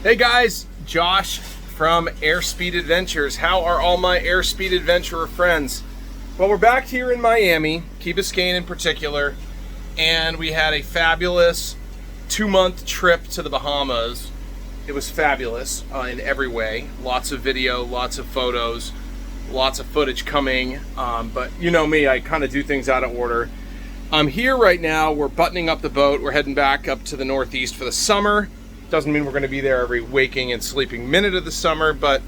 Hey guys, Josh from Airspeed Adventures. How are all my Airspeed Adventurer friends? Well, we're back here in Miami, Key Biscayne in particular, and we had a fabulous 2-month trip to the Bahamas. It was fabulous in every way. Lots of video, lots of photos, lots of footage coming, but you know me, I kind of do things out of order. I'm here right now, we're buttoning up the boat, we're heading back up to the Northeast for the summer. Doesn't mean we're going to be there every waking and sleeping minute of the summer, but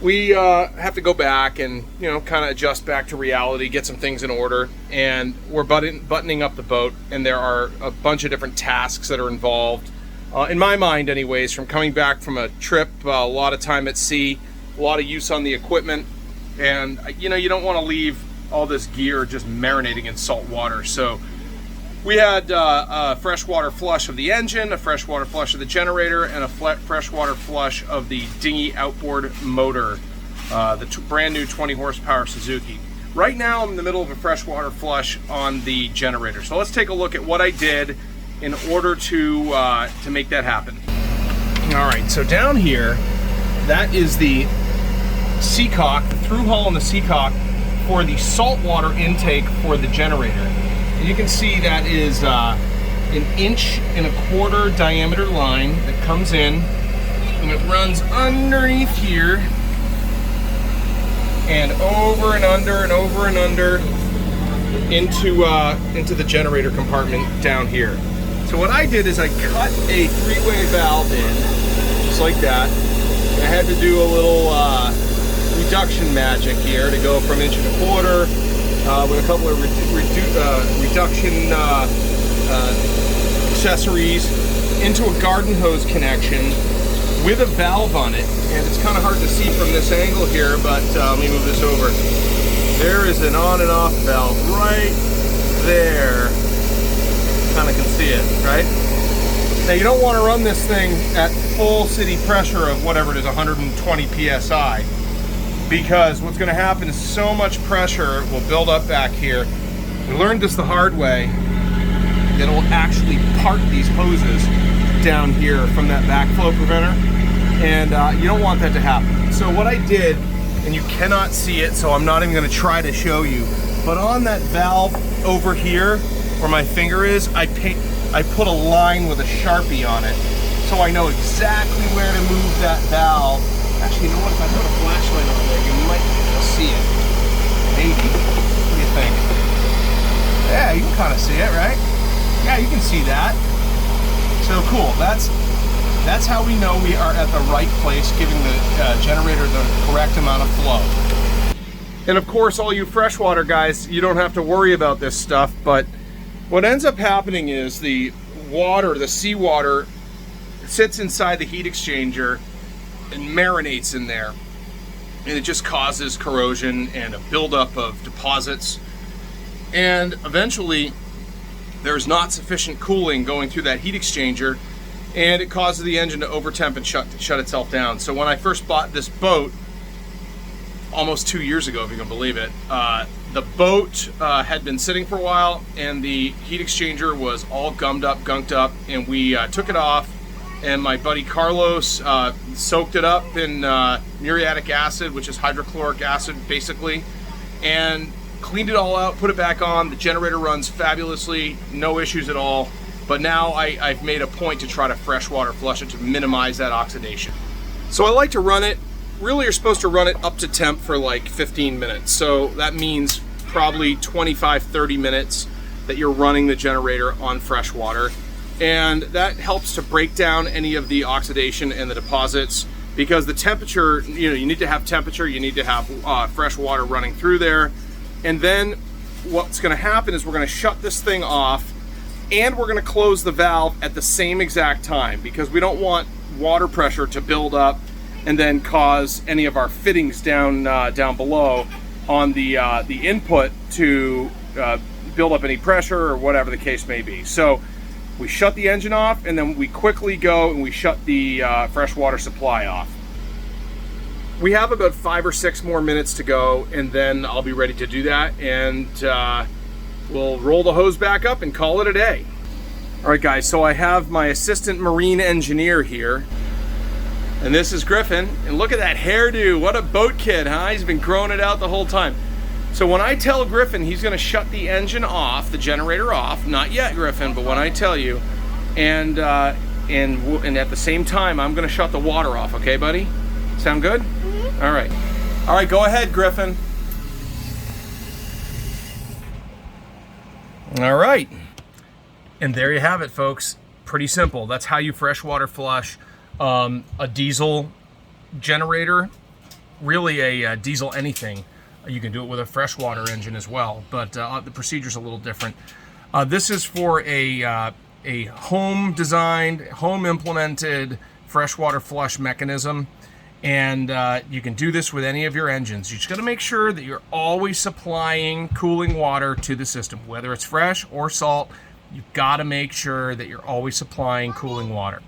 we have to go back and, you know, kind of adjust back to reality, get some things in order, and we're buttoning up the boat, and there are a bunch of different tasks that are involved, in my mind anyways, from coming back from a trip, a lot of time at sea, a lot of use on the equipment, and, you know, you don't want to leave all this gear just marinating in salt water. So we had a freshwater flush of the engine, a freshwater flush of the generator, and a freshwater flush of the dinghy outboard motor, the brand new 20 horsepower Suzuki. Right now I'm in the middle of a freshwater flush on the generator. So let's take a look at what I did in order to make that happen. All right, so down here, that is the seacock, the through hull and the seacock for the saltwater intake for the generator. And you can see that is an 1.25 inch diameter line that comes in, and it runs underneath here and over and under and over and under into the generator compartment down here. So what I did is I cut a 3-way valve in, just like that. I had to do a little reduction magic here to go from 1.25 inch with a couple of reduction accessories into a garden hose connection with a valve on it. And it's kind of hard to see from this angle here, but let me move this over. There is an on and off valve right there. Kind of can see it, right? Now you don't want to run this thing at full city pressure of whatever it is, 120 PSI. Because what's going to happen is so much pressure will build up back here. We learned this the hard way, that it will actually part these hoses down here from that backflow preventer, and you don't want that to happen. So what I did, and you cannot see it, so I'm not even going to try to show you, but on that valve over here where my finger is, I put a line with a Sharpie on it, so I know exactly where to move that valve. Actually, you know what? If I put a flashlight on there, you might be able to see it. Maybe. What do you think? Yeah, you can kind of see it, right? Yeah, you can see that. So cool. That's how we know we are at the right place, giving the generator the correct amount of flow. And of course, all you freshwater guys, you don't have to worry about this stuff, but what ends up happening is the water, the seawater, sits inside the heat exchanger and marinates in there, and it just causes corrosion and a buildup of deposits, and eventually there's not sufficient cooling going through that heat exchanger, and it causes the engine to overtemp and shut itself down. So when I first bought this boat almost 2 years ago, if you can believe it, the boat had been sitting for a while, and the heat exchanger was all gunked up, and we took it off. And my buddy Carlos soaked it up in muriatic acid, which is hydrochloric acid, basically, and cleaned it all out, put it back on. The generator runs fabulously, no issues at all. But now I've made a point to try to freshwater flush it to minimize that oxidation. So I like to run it, really you're supposed to run it up to temp for like 15 minutes. So that means probably 25-30 minutes that you're running the generator on freshwater. And that helps to break down any of the oxidation and the deposits, because the temperature, you know, you need to have temperature, you need to have fresh water running through there. And then what's going to happen is we're going to shut this thing off, and we're going to close the valve at the same exact time, because we don't want water pressure to build up and then cause any of our fittings down below on the input to build up any pressure or whatever the case may be. So we shut the engine off, and then we quickly go and we shut the freshwater supply off. We have about 5 or 6 more minutes to go, and then I'll be ready to do that, and we'll roll the hose back up and call it a day. All right guys, so I have my assistant marine engineer here, And this is Griffin, and look at that hairdo. What a boat kid, huh? He's been growing it out the whole time. So when I tell Griffin he's gonna shut the engine off, the generator off, not yet, Griffin, but when I tell you, and at the same time, I'm gonna shut the water off, okay, buddy? Sound good? Mm-hmm. All right. All right, go ahead, Griffin. All right. And there you have it, folks. Pretty simple. That's how you freshwater flush a diesel generator, really a diesel anything. You can do it with a freshwater engine as well, but the procedure's a little different. This is for a home designed, home implemented freshwater flush mechanism, and you can do this with any of your engines. You just got to make sure that you're always supplying cooling water to the system, whether it's fresh or salt. You've got to make sure that you're always supplying cooling water.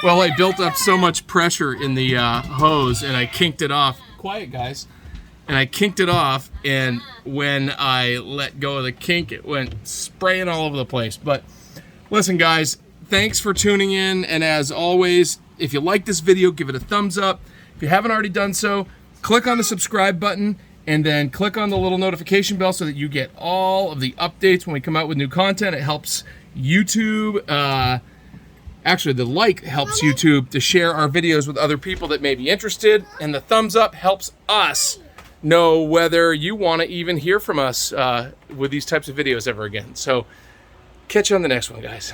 Well, I built up so much pressure in the hose, and I kinked it off. Quiet, guys. And I kinked it off, and when I let go of the kink, it went spraying all over the place. But listen, guys, thanks for tuning in, and as always, if you like this video, give it a thumbs up. If you haven't already done so, click on the subscribe button, and then click on the little notification bell so that you get all of the updates when we come out with new content. It helps YouTube, actually the like helps YouTube to share our videos with other people that may be interested, and the thumbs up helps us know whether you want to even hear from us with these types of videos ever again. So catch you on the next one, guys.